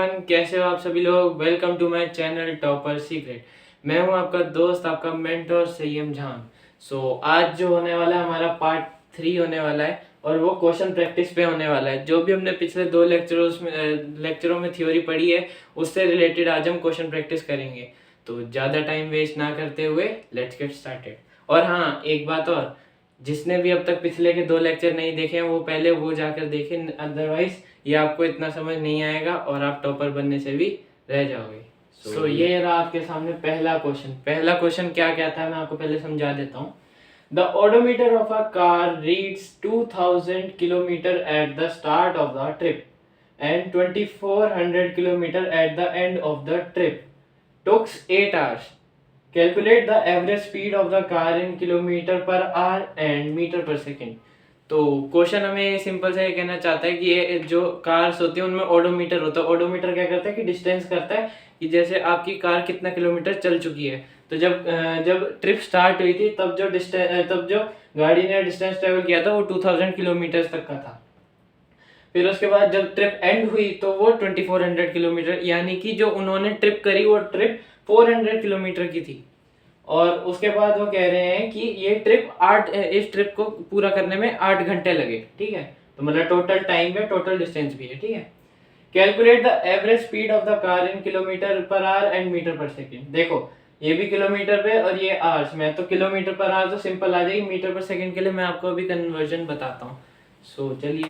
Everyone, कैसे हो आप सभी लोग। Welcome to my channel topper secret. मैं हूं आपका दोस्त, आपका मेंटोर सय्यम जान। आज जो होने वाला है हमारा पार्ट 3 होने वाला है और वो क्वेश्चन प्रैक्टिस पे होने वाला है। जो भी हमने पिछले 2 लेक्चरों में थ्योरी पढ़ी है उससे रिलेटेड आज हम क्वेश्चन प्रैक्टिस करेंगे। तो ज़्यादा टाइम वेस्ट ना करते हुए लेट्स गेट स्टार्टेड। और हाँ, एक बात और, जिसने भी अब तक पिछले के 2 लेक्चर नहीं देखे हैं वो पहले वो जाकर देखें, अदरवाइज ये आपको इतना समझ नहीं आएगा और आप टॉपर बनने से भी रह जाओगे। ये रहा आपके सामने पहला क्वेश्चन क्या क्या था मैं आपको पहले समझा देता हूँ। The odometer of a car reads 2000 kilometre at the start of the trip and 2400 kilometre at the end of the trip takes 8 hours. Calculate the average speed of the car in kilometre per hour and metre per second. तो question हमें simple से ये कहना चाहता है कि ये जो कार्स होती है उनमें ओडोमीटर होता है। ओडोमीटर क्या करता है कि डिस्टेंस करता है कि जैसे आपकी कार कितना किलोमीटर चल चुकी है। तो जब ट्रिप स्टार्ट हुई थी तब जो गाड़ी ने डिस्टेंस ट्रेवल किया था वो 2000 किलोमीटर तक का था। फिर उसके बाद जब ट्रिप एंड हुई तो वो 2400 किलोमीटर, यानी कि जो उन्होंने ट्रिप करी वो ट्रिप 400 किलोमीटर की थी। और उसके बाद वो कह रहे हैं कि इस ट्रिप को पूरा करने में 8 घंटे लगे। ठीक है, तो मतलब टोटल टाइम है, टोटल डिस्टेंस भी है। ठीक है, calculate the average speed of the car in kilometre per hour and metre per second. देखो, ये भी किलोमीटर पे और ये आवर्स में, तो किलोमीटर पर आवर तो सिंपल आ जाएगी, मीटर पर सेकेंड के लिए मैं आपको अभी कन्वर्जन बताता हूँ। चलिए,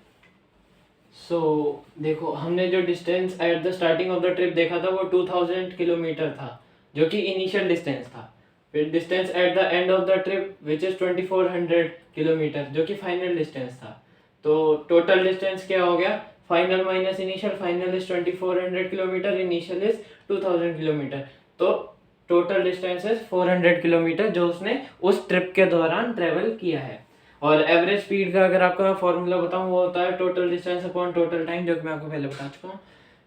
देखो, हमने जो distance at the starting of the trip देखा था वो 2000 किलोमीटर था, जो कि इनिशियल डिस्टेंस था। फिर distance at the end of the trip which is 2400 kilometre, जो कि फाइनल डिस्टेंस था। तो टोटल डिस्टेंस क्या हो गया, final minus initial. Final is 2400 kilometre, initial is 2000 kilometre. तो टोटल डिस्टेंस इज 400 किलोमीटर जो उसने उस ट्रिप के दौरान ट्रेवल किया है। और एवरेज स्पीड का अगर आपको मैं फॉर्मूला बताऊं वो होता है total distance upon total time, जो कि मैं आपको पहले बता चुका हूँ।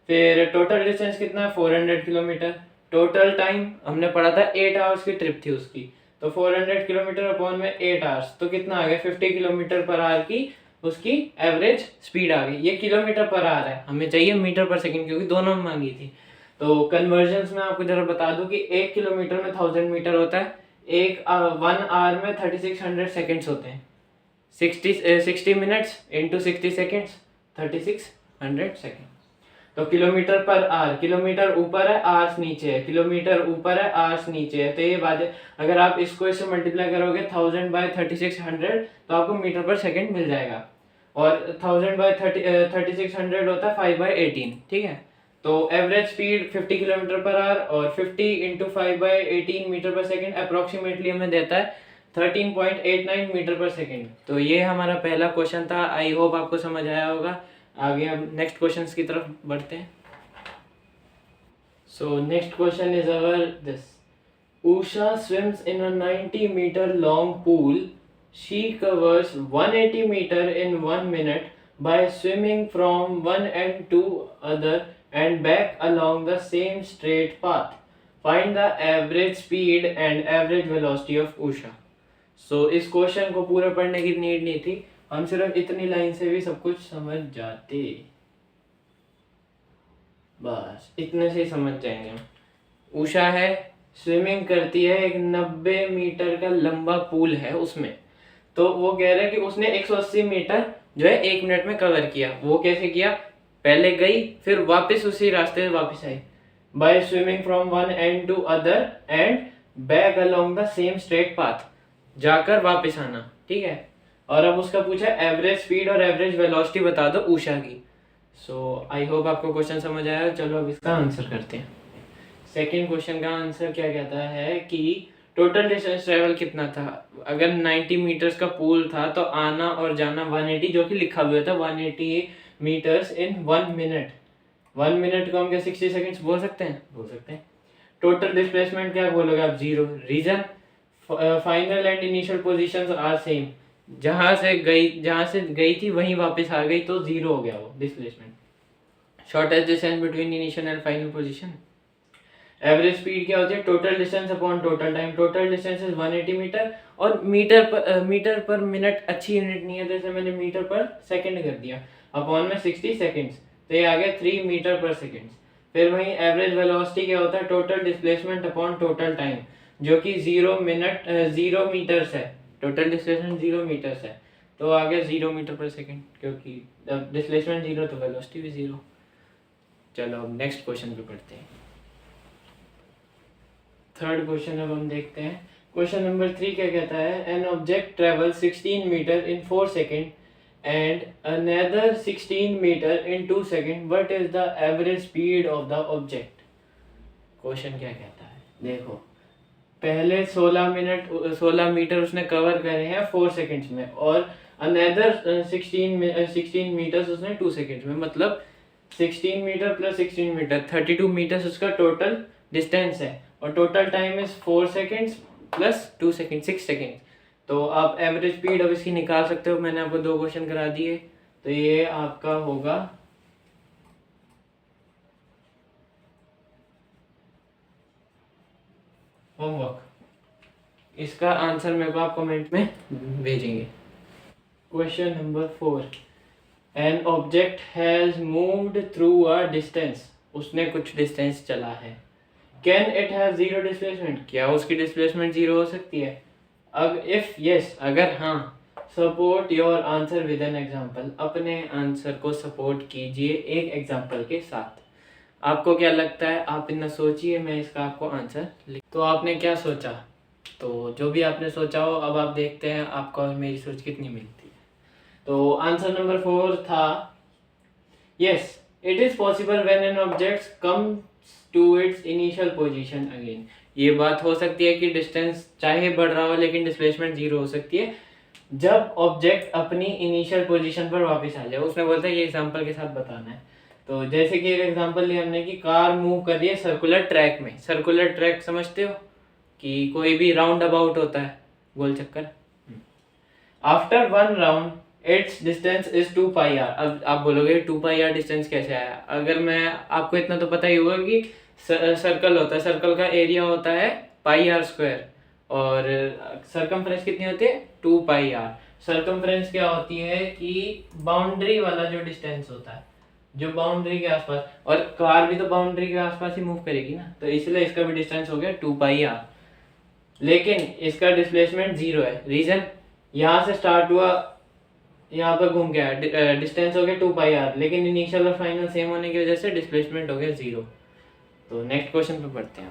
फिर टोटल डिस्टेंस कितना है, 400 किलोमीटर। टोटल टाइम हमने पढ़ा था 8 आवर्स की ट्रिप थी उसकी, तो 400 किलोमीटर अपॉन में 8 आवर्स, तो कितना आ गया, 50 किलोमीटर पर आवर की उसकी एवरेज स्पीड आ गई। ये किलोमीटर पर आवर है, हमें चाहिए मीटर पर सेकेंड क्योंकि दोनों में मांगी थी। तो कन्वर्जन्स में आपको जरा बता दूं कि 1 किलोमीटर में 1000 मीटर होता है, 1 आवर में 3600 सेकेंड्स होते हैं। 60 मिनट्स इंटू 60 सेकेंड्स, 3600 सेकेंड। तो किलोमीटर पर आवर, किलोमीटर ऊपर है आवर्स नीचे है, किलोमीटर ऊपर है आवर्स नीचे है। तो ये बात है, अगर आप इसको इससे मल्टीप्लाई करोगे 1000 बाय 3600 तो आपको मीटर पर सेकेंड मिल जाएगा। और 1000 बाय 3600 होता है 5/18। ठीक है, तो average speed 50 kilometre per hour और 50 into 5/18 metre per second approximately हमें देता है 13.89 मीटर पर सेकेंड। तो ये हमारा पहला क्वेश्चन था। आई होप आपको समझ आया होगा। आगे हम नेक्स्ट क्वेश्चंस की तरफ बढ़ते हैं। Next question is our this. Usha swims in a 90 metre long pool. She covers 180 metre in 1 minute by swimming from one end to other and back along the same straight path. Find the average speed and average velocity of Usha. इस question को पूरा पढ़ने की need नहीं थी, हम सिर्फ इतनी लाइन से भी सब कुछ समझ जाते, बस इतने से ही समझ जाएंगे हम। उषा है, स्विमिंग करती है, एक 90 मीटर का लंबा पूल है उसमें। तो वो कह रहे हैं कि उसने 180 मीटर जो है 1 मिनट में कवर किया। वो कैसे किया, पहले गई फिर वापस उसी रास्ते से वापस आई। By swimming from one end to other end back along the same straight path, जाकर वापस आना। ठीक है, और अब उसका पूछा एवरेज स्पीड और एवरेज वेलोसिटी बता दो उषा की। आई होप आपको क्वेश्चन समझ आया। चलो अब इसका आंसर करते हैं। सेकेंड क्वेश्चन का आंसर क्या कहता है कि टोटल डिस्टेंस ट्रेवल कितना था। अगर 90 मीटर्स का पूल था तो आना और जाना 180, जो कि लिखा हुआ था 180 मीटर्स इन 1 मिनट। 1 मिनट को हम क्या 60 सेकेंड्स बोल सकते हैं। टोटल डिस्प्लेसमेंट क्या बोलोगे आप, 0। Reason, final and initial positions are same. जहां से गई थी वहीं वापस आ गई तो 0 हो गया वो displacement. Shortest distance between initial and final position. Average speed क्या होती है, total distance upon total time. Total distance is 180 metre और मीटर पर मिनट अच्छी यूनिट नहीं है, जैसे मैंने मीटर पर सेकंड कर दिया, अपॉन में 60 सेकंड्स, तो ये आ गया 3 मीटर पर सेकंड। फिर वहीं एवरेज वेलोसिटी क्या होता है, total displacement upon total time, जो कि 0 मीटर्स है। टोटल डिस्प्लेसमेंट 0 मीटर्स है, तो आ गया 0 मीटर पर सेकेंड, क्योंकि अब डिस्प्लेसमेंट 0 तो वेलोसिटी भी 0। चलो अब नेक्स्ट क्वेश्चन पे पढ़ते हैं। थर्ड क्वेश्चन अब हम देखते हैं। क्वेश्चन नंबर 3 क्या कहता है, an object travel 16 metre in 4 second and another 16 meter in 2 seconds. What is the average speed of the object? Question क्या कहता है, देखो पहले 16 मीटर उसने कवर करे हैं 4 सेकेंड्स में, और अनदर 16 मीटर्स उसने 2 सेकेंड्स में, मतलब 16 मीटर प्लस 16 मीटर 32 मीटर्स उसका टोटल डिस्टेंस है, और total time is 4 seconds plus 2 second 6 second. तो आप एवरेज स्पीड अब इसकी निकाल सकते हो। मैंने आपको 2 क्वेश्चन करा दिए, तो ये आपका होगा होमवर्क। इसका आंसर मेरे को आप कमेंट में भेजेंगे। Question number 4, an object has moved through a distance, उसने कुछ डिस्टेंस चला है। Can it have zero displacement, क्या उसकी डिस्प्लेसमेंट जीरो हो सकती है? अब इफ यस, अगर हाँ, support your answer with an example, अपने आंसर को सपोर्ट कीजिए एक एग्जाम्पल के साथ। आपको क्या लगता है, आप इतना सोचिए, मैं इसका आपको आंसर तो आपने क्या सोचा, तो जो भी आपने सोचा हो, अब आप देखते हैं आपको और मेरी सोच कितनी मिलती है। तो आंसर नंबर 4 था, yes it is possible when an object comes to its initial position again. ये बात हो सकती है कि डिस्टेंस चाहे बढ़ रहा हो लेकिन डिस्प्लेसमेंट जीरो हो सकती है जब ऑब्जेक्ट अपनी इनिशियल पोजीशन पर वापस आ जाए। उसने बोलता है ये एग्जांपल के साथ बताना है। तो जैसे कि एक एग्जांपल लिया हमने कि कार मूव कर रही है सर्कुलर ट्रैक में। सर्कुलर ट्रैक समझते हो कि कोई भी राउंड अबाउट होता है, गोल चक्कर। After 1 round its distance is 2 pi r. अब आप बोलोगे 2 पाई आर डिस्टेंस कैसे आया? अगर मैं आपको इतना तो पता ही होगा कि सर्कल होता है, सर्कल का एरिया होता है पाई आर स्क्वायर, और सरकमफ्रेंस कितनी होती है 2 पाई आर। सरकमफ्रेंस क्या होती है कि बाउंड्री वाला जो डिस्टेंस होता है, जो बाउंड्री के आसपास, और कार भी तो बाउंड्री के आसपास ही मूव करेगी ना, तो इसलिए इसका भी डिस्टेंस हो गया 2 पाई आर। लेकिन इसका डिस्प्लेसमेंट जीरो है। रीजन, यहाँ से स्टार्ट हुआ, यहाँ पर घूम गया, डिस्टेंस हो गया 2 पाई आर, लेकिन इनिशियल और फाइनल सेम होने की वजह से डिस्प्लेसमेंट हो गया जीरो। तो नेक्स्ट क्वेश्चन पे पढ़ते हैं।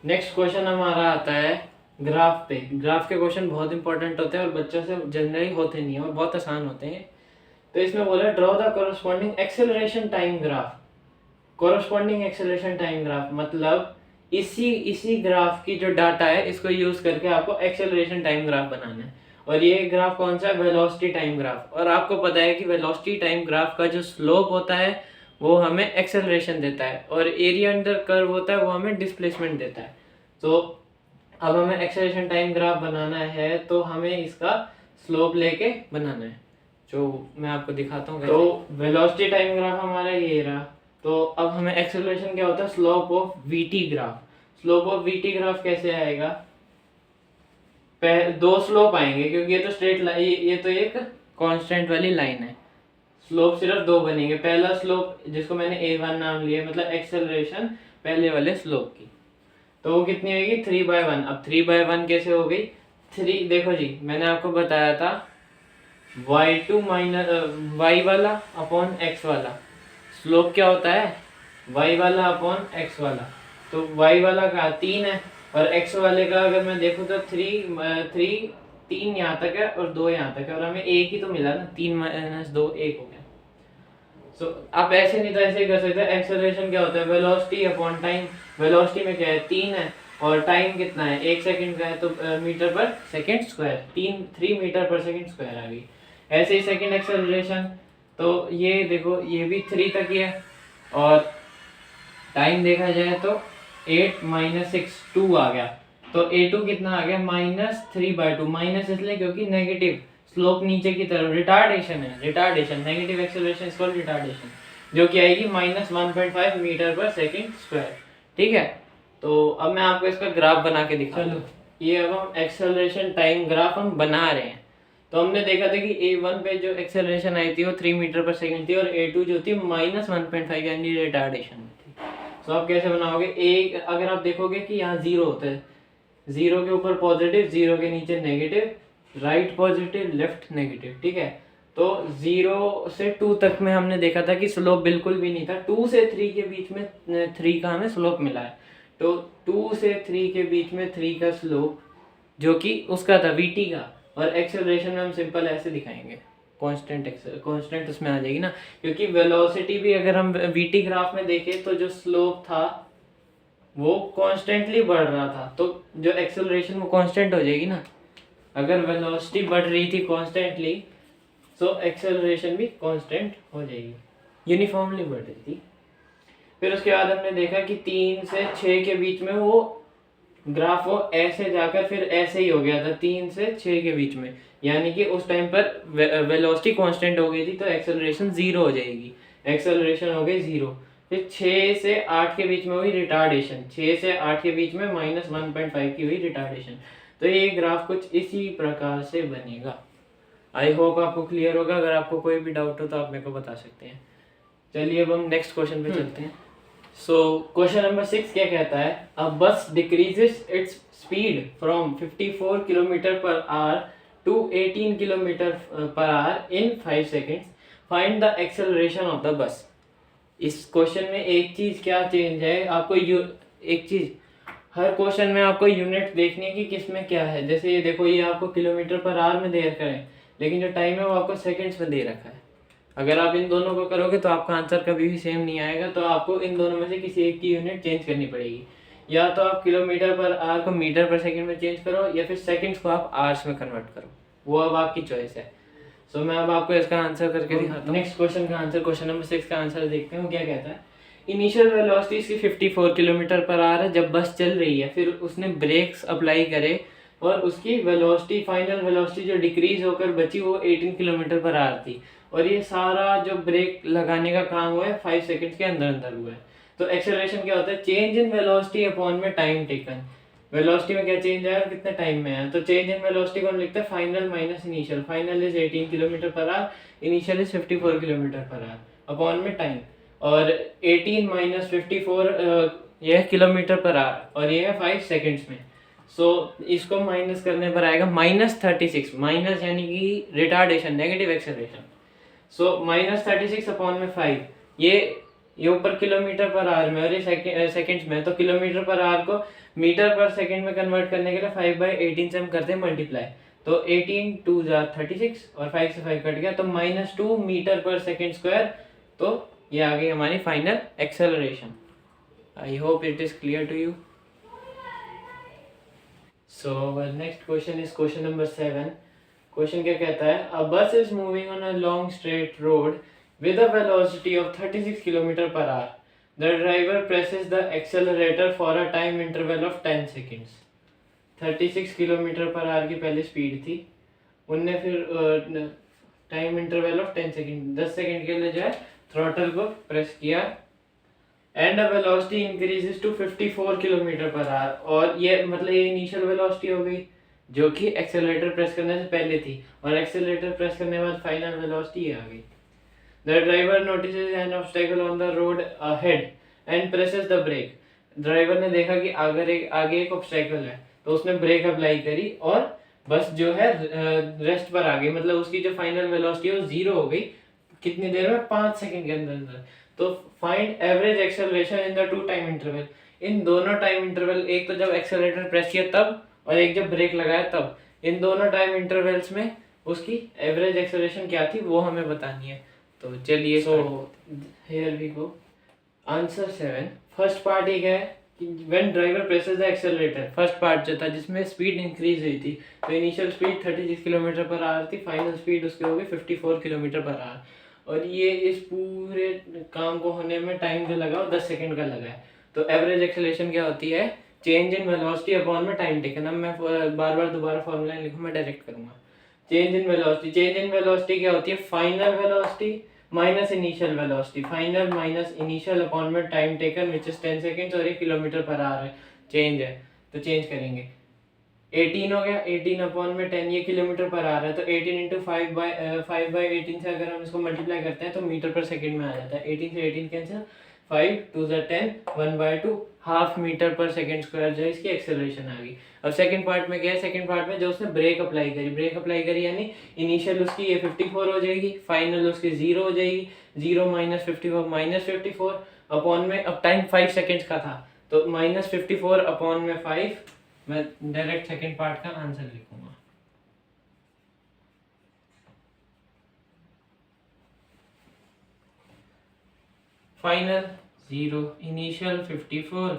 नेक्स्ट क्वेश्चन हमारा आता है ग्राफ पे। ग्राफ के क्वेश्चन बहुत इंपॉर्टेंट होते हैं और बच्चों से जनरली होते नहीं है और बहुत आसान होते हैं। तो इसमें बोला draw the corresponding acceleration time graph. Corresponding acceleration time graph मतलब इसी ग्राफ की जो डाटा है इसको यूज करके आपको एक्सेलरेशन टाइम ग्राफ बनाना है। और ये ग्राफ कौन सा है? Velocity time graph. और आपको पता है कि वेलोसिटी टाइम ग्राफ का जो स्लोप होता है वो हमें एक्सेलरेशन देता है, और एरिया अंडर कर्व होता है वो हमें डिस्प्लेसमेंट देता है। तो अब हमें एक्सेलरेशन टाइम ग्राफ बनाना है, तो हमें इसका स्लोप लेके बनाना है, जो मैं आपको दिखाता हूँ। तो वेलोसिटी टाइम ग्राफ हमारा ये रहा। तो अब हमें एक्सेलरेशन क्या होता है? Slope of VT graph. Slope of VT graph कैसे आएगा? दो स्लोप आएंगे, क्योंकि ये तो स्ट्रेट लाइन, ये तो एक कांस्टेंट वाली लाइन है। स्लोप सिर्फ दो बनेंगे। पहला स्लोप जिसको मैंने a1 नाम लिया, मतलब एक्सेलरेशन पहले वाले स्लोप की, तो वो कितनी होगी 3/1। अब 3/1 कैसे हो गई? 3, देखो जी मैंने आपको बताया था y2 माइनस y वाला अपॉन x वाला। स्लोप क्या होता है? y वाला अपॉन x वाला। तो y वाला का 3 है, और x वाले का अगर मैं देखूँ तो 3 यहाँ तक है और 2 यहाँ तक है, और हमें एक ही तो मिला ना, 3 - 2 1 हो गया। सो आप ऐसे नहीं तो ऐसे ही कर सकते हैं। एक्सेलरेशन क्या होता है? Velocity upon time. वेलोसिटी में क्या है? 3 है, और टाइम कितना है? 1 सेकंड का है, तो मीटर पर सेकंड स्क्वायर, 3 मीटर पर सेकंड स्क्वायर आ गई। ऐसे ही सेकंड एक्सेलरेशन, तो ये देखो ये भी 3 तक ही है, और टाइम देखा जाए तो 8 - 6 2 आ गया। तो a2 कितना आ गया? -3/2। माइनस इसलिए क्योंकि नेगेटिव स्लोप नीचे की तरफ, रिटार्डेशन है। Retardation, negative acceleration is called retardation, जो कि आएगी -1.5 मीटर पर सेकंड स्क्वायर। ठीक है, तो अब मैं आपको इसका ग्राफ बना के दिखा। चलो ये अब हम एक्सेलरेशन टाइम ग्राफ हम बना रहे हैं। तो हमने देखा था कि a1 पे जो एक्सेलरेशन आई थी वो 3 मीटर पर सेकंड थी, और a2 जो थी -1.5 यानी रिटार्डेशन थी। तो आप कैसे बनाओगे, एक अगर आप देखोगे कि यहाँ 0 होता है, 0 के ऊपर पॉजिटिव, 0 के नीचे negative, right positive left negative, ठीक है। तो 0 से 2 तक में हमने देखा था कि स्लोप बिल्कुल भी नहीं था। 2 से 3 के बीच में 3 का हमें स्लोप मिला है। तो 2 से 3 के बीच में 3 का स्लोप जो कि उसका था वीटी का, और एक्सेलरेशन में हम सिंपल ऐसे दिखाएंगे, कांस्टेंट उसमें आ जाएगी ना, क्योंकि वेलोसिटी भी अगर हम वीटी ग्राफ में देखें तो जो स्लोप था वो कॉन्स्टेंटली बढ़ रहा था, तो जो एक्सेलरेशन वो कांस्टेंट हो जाएगी ना। अगर वेलोसिटी बढ़ रही थी कॉन्स्टेंटली तो एक्सेलरेशन भी कांस्टेंट हो जाएगी, यूनिफॉर्मली बढ़ रही थी। फिर उसके बाद हमने देखा कि 3 से 6 के बीच में वो ग्राफ वो ऐसे जाकर फिर ऐसे ही हो गया था 3 से 6 के बीच में, यानी कि उस टाइम पर वेलोसिटी कांस्टेंट हो गई थी तो एक्सेलरेशन 0 हो जाएगी, एक्सेलरेशन हो गई 0। फिर 6 से 8 के बीच में हुई रिटार्डेशन, 6 से 8 के बीच में -1.5 की हुई रिटार्डेशन। तो ये ग्राफ कुछ इसी प्रकार से बनेगा। आई होप आपको क्लियर होगा। अगर आपको कोई भी डाउट हो तो आप मेरे को बता सकते हैं। चलिए अब हम नेक्स्ट क्वेश्चन पे चलते हैं। सो क्वेश्चन नंबर 6 क्या कहता है, a bus decreases its speed from 54 kilometre per hour to 18 kilometre per hour in 5 seconds, find the acceleration of the bus. इस क्वेश्चन में एक चीज क्या चेंज है आपको, एक चीज हर क्वेश्चन में आपको यूनिट देखनी है कि किस में क्या है। जैसे ये देखो, ये आपको किलोमीटर पर आवर में दे रखा है, लेकिन जो टाइम है वो आपको सेकंड्स में दे रखा है। अगर आप इन दोनों को करोगे तो आपका आंसर कभी भी सेम नहीं आएगा, तो आपको इन दोनों में से किसी एक की यूनिट चेंज करनी पड़ेगी। या तो आप किलोमीटर पर आवर को मीटर पर सेकंड में चेंज करो, या फिर सेकंड्स को आप आवर्स में कन्वर्ट करो, वो अब आपकी चॉइस है। सो मैं अब आपको इसका आंसर करके दिखाता हूँ। नेक्स्ट क्वेश्चन का आंसर, क्वेश्चन नंबर 6 का आंसर देखते हैं क्या कहता है। इनिशियल वेलोसिटी इसकी 54 किलोमीटर पर आवर है जब बस चल रही है, फिर उसने ब्रेक्स अप्लाई करे और उसकी वेलोसिटी, फाइनल वेलोसिटी जो डिक्रीज होकर बची वो 18 किलोमीटर पर आवर थी, और ये सारा जो ब्रेक लगाने का काम हुआ है 5 सेकंड्स के अंदर अंदर हुआ है। तो एक्सेलरेशन क्या होता है, चेंज इन वेलोसिटी अपॉन में टाइम टेकन। वेलोसिटी में क्या चेंज आया और कितने टाइम में आया, तो चेंज इन वेलोसिटी कौन लिखता है, final minus initial. Final is 18 kilometre per our, initial is 54 kilometre per our, upon में टाइम। और 18 माइनस 54 यह किलोमीटर पर आवर और ये है 5 सेकेंड्स में। सो इसको माइनस करने पर आएगा -36, माइनस यानी कि रिटार्डेशन, नेगेटिव एक्सेलरेशन। सो -36 अपॉन में 5, ये ऊपर किलोमीटर पर आवर में और ये सेकंड्स में, तो किलोमीटर पर आवर को मीटर पर सेकंड में कन्वर्ट करने के लिए 5/18 से हम करते हैं मल्टीप्लाई। तो 18 2 36 और 5 से 5 कट गया, तो -2 मीटर पर सेकंड स्क्वायर। तो ये आ गई हमारी final acceleration. I hope it is clear to you. So next question is question number 7। Question क्या कहता है, a bus is moving on a long straight road with a velocity of 36 km per hour. The driver presses the accelerator for a time interval of 10 seconds. 36 kilometre per hour की पहले speed थी, उनने फिर time interval of 10 second, 10 second के लिए जो है throttle को प्रेस किया, and a velocity increases to 54 kilometre per hour. और ये मतलब ये इनिशियल वेलोसिटी हो गई जो कि एक्सेलरेटर प्रेस करने से पहले थी, और एक्सेलरेटर प्रेस करने के बाद फाइनल वेलोसिटी ये आ गई। The driver notices an obstacle on the road ahead and presses the brake. Driver ने देखा कि आगे एक ऑब्स्टेकल है, तो उसने ब्रेक अप्लाई करी और बस जो है रेस्ट पर आ गई, मतलब उसकी जो फाइनल वेलोसिटी है वो 0 हो गई। कितनी देर में, 5 सेकंड के अंदर अंदर। तो find average acceleration in the two time interval. इन दोनों टाइम इंटरवल, एक तो जब एक्सेलरेटर प्रेस किया तब, और एक जब ब्रेक लगाया तब, इन दोनों टाइम इंटरवल्स में उसकी एवरेज एक्सेलरेशन क्या थी वो हमें बतानी है। तो चलिए, so here we go. Answer 7, first part ये है कि when driver presses the accelerator, first part जो था जिसमें स्पीड इंक्रीज हुई थी, तो initial speed 36 kilometre per hour थी, फाइनल स्पीड उसकी हो गई 54 किलोमीटर पर आवर। और ये इस पूरे काम को होने में टाइम जो लगा वो 10 सेकंड का लगा है। तो एवरेज एक्सेलरेशन क्या होती है, चेंज इन वेलोसिटी अपॉन में टाइम टेकन। अब मैं बार बार दोबारा फॉर्मूला लिखूँ, मैं डायरेक्ट करूँगा। Change in velocity, change in velocity क्या होती है, final velocity minus initial velocity, final minus initial upon में time taken which is 10 seconds, और ये किलोमीटर पर आवर है, चेंज है तो चेंज करेंगे। 18 हो गया, 18 अपॉन में 10, ये किलोमीटर पर आ रहा है, तो 18 इंटू 5/18 से अगर हम इसको मल्टीप्लाई करते हैं तो मीटर पर सेकंड में आ जाता है। 18 से 18 cancel, 5 2 10, 1/2, half metre per second square जो है इसकी एक्सेलरेशन आ गई। अब सेकंड पार्ट में क्या है, सेकंड पार्ट में जो उसने ब्रेक अप्लाई करी यानी इनिशियल उसकी ये 54 हो जाएगी, फाइनल उसकी 0 हो जाएगी, 0 माइनस 54 माइनस 54 अपॉन में, अब टाइम 5 सेकेंड्स का था तो माइनस 54 अपॉन में 5, मैं डायरेक्ट सेकंड पार्ट का आंसर लिखूंगा। फाइनल 0, इनिशियल 54,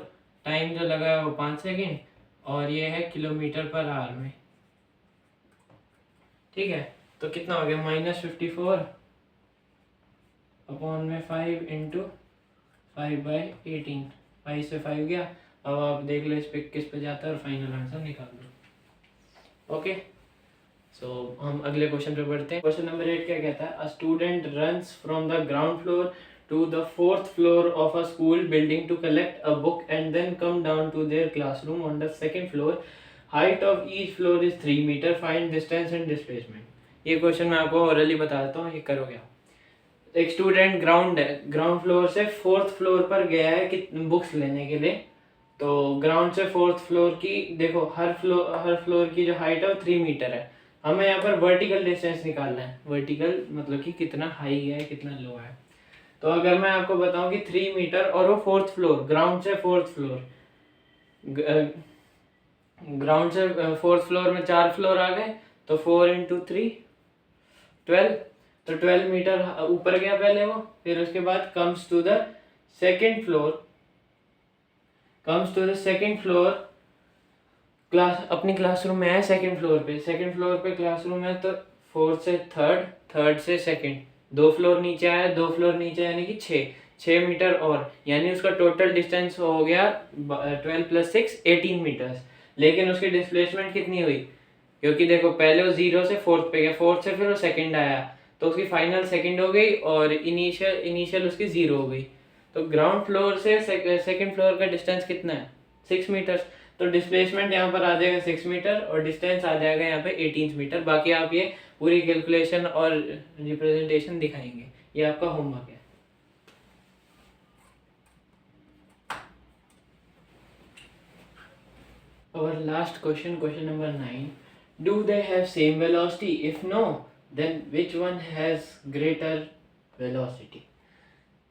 टाइम जो लगा है वो 5 सेकेंड, और ये है किलोमीटर पर आवर में। ठीक है, तो कितना हो गया, माइनस 54 अपॉन में 5 इंटू 5/18, 5 से 5 गया। अब आप देख लो इस पे किस पे जाता है और फाइनल आंसर निकाल लो। ओके, सो हम अगले क्वेश्चन पे बढ़ते हैं। क्वेश्चन नंबर 8 क्या कहता है, a student runs from the ground floor to the fourth floor of a school building to collect a book and then come down to their classroom on the second floor. Height of each floor is 3 meter. Find distance and displacement. ये question मैं आपको orally बता देता हूँ, ये करोगे आप। एक स्टूडेंट ग्राउंड फ्लोर से फोर्थ फ्लोर पर गया है कि बुक्स लेने के लिए। तो ग्राउंड से फोर्थ फ्लोर की देखो, हर फ्लोर की जो हाइट है वो 3 मीटर है। हमें यहाँ पर वर्टिकल डिस्टेंस निकालना है। वर्टिकल मतलब कि कितना हाई है कितना लो है। तो अगर मैं आपको बताऊं कि 3 मीटर और वो फोर्थ फ्लोर, ग्राउंड से फोर्थ फ्लोर, ग्राउंड से फोर्थ फ्लोर में 4 फ्लोर आ गए तो 4 इंटू 3 12, तो 12 मीटर ऊपर गया पहले वो। फिर उसके बाद comes to the second floor, class अपनी क्लासरूम में है सेकेंड फ्लोर पे क्लासरूम है, तो फोर्थ से थर्ड से सेकेंड, 2 फ्लोर नीचे आया, 2 फ्लोर नीचे यानी कि 6 मीटर, और यानी उसका टोटल डिस्टेंस हो गया 12 + 6 18 मीटर्स। लेकिन उसकी डिस्प्लेसमेंट कितनी हुई, क्योंकि देखो पहले वो 0 से फोर्थ पे गया, फोर्थ से फिर वो सेकंड आया, तो उसकी फाइनल सेकंड हो गई और इनिशियल उसकी 0 हो गई। तो ग्राउंड फ्लोर से सेकंड फ्लोर का डिस्टेंस कितना है, 6 मीटर्स। तो डिस्प्लेसमेंट यहाँ पर आ जाएगा 6 मीटर और डिस्टेंस आ जाएगा यहाँ पे 18 मीटर। बाकी आप ये पूरी कैलकुलेशन और रिप्रेजेंटेशन दिखाएंगे, ये आपका होमवर्क है। Our last question number 9. Do they have same velocity? If no, then which one has greater velocity?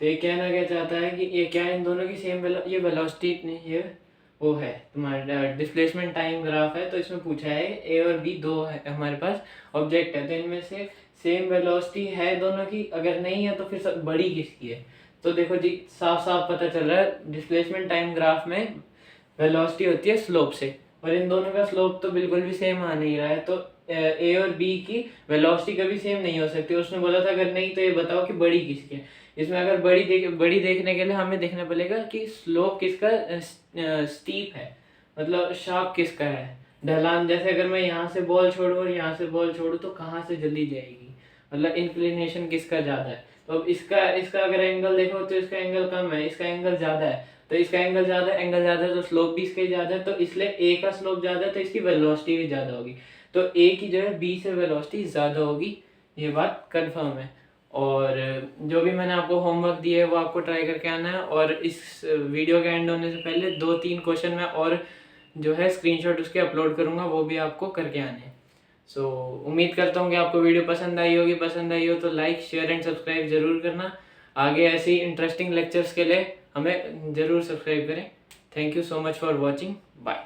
तो ये कहना क्या चाहता है कि ये क्या इन दोनों की सेम ये वेलोसिटी नहीं, ये वो है तुम्हारा डिस्प्लेसमेंट टाइम ग्राफ है। तो इसमें पूछा है ए और बी दो है हमारे पास ऑब्जेक्ट है, तो इनमें से सेम वेलोसिटी है दोनों की, अगर नहीं है तो फिर बड़ी किसकी है। तो देखो जी साफ साफ पता चल रहा है डिस्प्लेसमेंट टाइम ग्राफ में वेलोसिटी होती है स्लोप से, और इन दोनों का स्लोप तो बिल्कुल भी सेम आ नहीं रहा है। तो ए और बी की वेलोसिटी कभी सेम नहीं हो सकती। उसने बोला था अगर नहीं तो ये बताओ कि बड़ी किसकी है। इसमें अगर बड़ी देखने के लिए हमें देखना पड़ेगा कि स्लोप किसका स्टीप है, मतलब शार्प किसका है, ढलान। जैसे अगर मैं यहाँ से बॉल छोड़ूँ और यहाँ से बॉल छोड़ूँ तो कहाँ से जल्दी जाएगी, मतलब इंक्लिनेशन किसका ज़्यादा है। तो अब इसका अगर एंगल देखो तो इसका एंगल कम है, इसका एंगल ज़्यादा है, तो इसका एंगल ज़्यादा है तो स्लोप भी इसका ज़्यादा है, तो इसलिए ए का स्लोप ज़्यादा है तो इसकी वेलोसिटी भी ज़्यादा होगी। तो ए की जो है बी से वेलोसिटी ज़्यादा होगी, ये बात कंफर्म है। और जो भी मैंने आपको होमवर्क दिया है वो आपको ट्राई करके आना है। और इस वीडियो के एंड होने से पहले 2-3 क्वेश्चन मैं और जो है स्क्रीनशॉट उसके अपलोड करूँगा, वो भी आपको करके आने हैं। सो उम्मीद करता हूँ कि आपको वीडियो पसंद आई होगी। पसंद आई हो तो लाइक शेयर एंड सब्सक्राइब ज़रूर करना। आगे ऐसी इंटरेस्टिंग लेक्चर्स के लिए हमें ज़रूर सब्सक्राइब करें। Thank you so much for watching, bye.